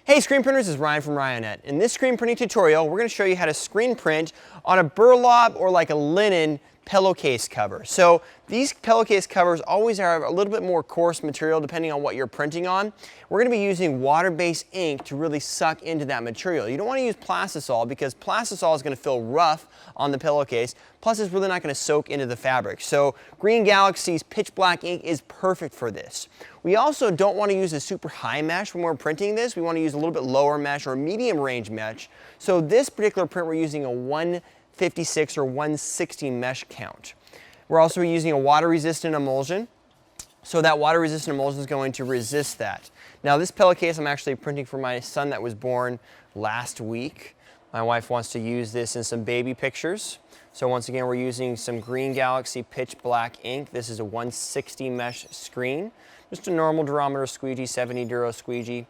Hey screen printers, this is Ryan from Ryonet. In this screen printing tutorial, we're going to show you how to screen print on a burlap or like a linen pillowcase cover. So these pillowcase covers always have a little bit more coarse material depending on what you're printing on. We're going to be using water-based ink to really suck into that material. You don't want to use plastisol because plastisol is going to feel rough on the pillowcase, plus it's really not going to soak into the fabric. So Green Galaxy's pitch black ink is perfect for this. We also don't want to use a super high mesh when we're printing this. We want to use a little bit lower mesh or medium range mesh. So this particular print we're using a 156 or 160 mesh count. We're also using a water resistant emulsion. So that water resistant emulsion is going to resist that. Now this pillowcase I'm actually printing for my son that was born last week. My wife wants to use this in some baby pictures. So once again, we're using some Green Galaxy pitch black ink. This is a 160 mesh screen. Just a normal durometer squeegee, 70 duro squeegee.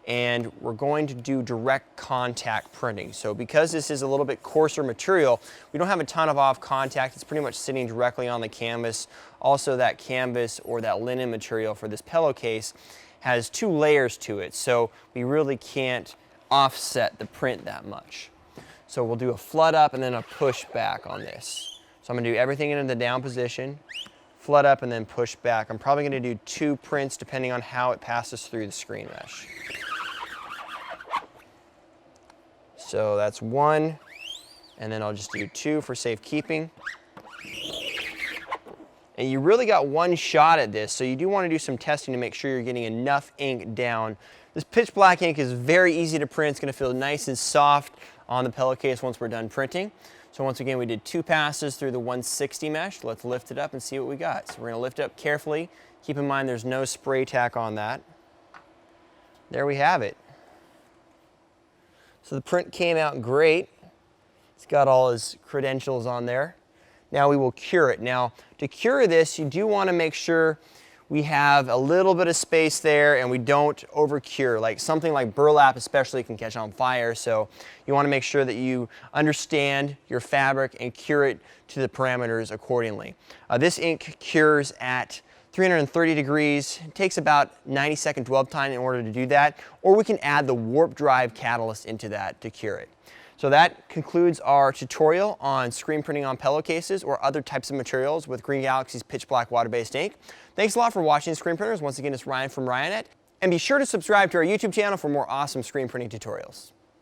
And we're going to do direct contact printing. So because this is a little bit coarser material, we don't have a ton of off contact. It's pretty much sitting directly on the canvas. Also that canvas or that linen material for this pillowcase has 2 layers to it. So we really can't offset the print that much. So we'll do a flood up and then a push back on this. So I'm going to do everything into the down position, flood up and then push back. I'm probably going to do 2 prints depending on how it passes through the screen mesh. So that's 1, and then I'll just do 2 for safekeeping. And you really got 1 shot at this, so you do want to do some testing to make sure you're getting enough ink down. This pitch black ink is very easy to print. It's going to feel nice and soft on the pillowcase once we're done printing. So once again, we did 2 passes through the 160 mesh. Let's lift it up and see what we got. So we're going to lift it up carefully. Keep in mind there's no spray tack on that. There we have it. So the print came out great. It's got all his credentials on there. Now we will cure it. Now to cure this, you do want to make sure we have a little bit of space there and we don't over cure. Like something like burlap especially can catch on fire, so you want to make sure that you understand your fabric and cure it to the parameters accordingly. This ink cures at 330 degrees. It takes about 90-second dwell time in order to do that, or we can add the warp drive catalyst into that to cure it. So that concludes our tutorial on screen printing on pillowcases or other types of materials with Green Galaxy's pitch black water-based ink. Thanks a lot for watching Screen Printers. Once again, it's Ryan from Ryonet. And be sure to subscribe to our YouTube channel for more awesome screen printing tutorials.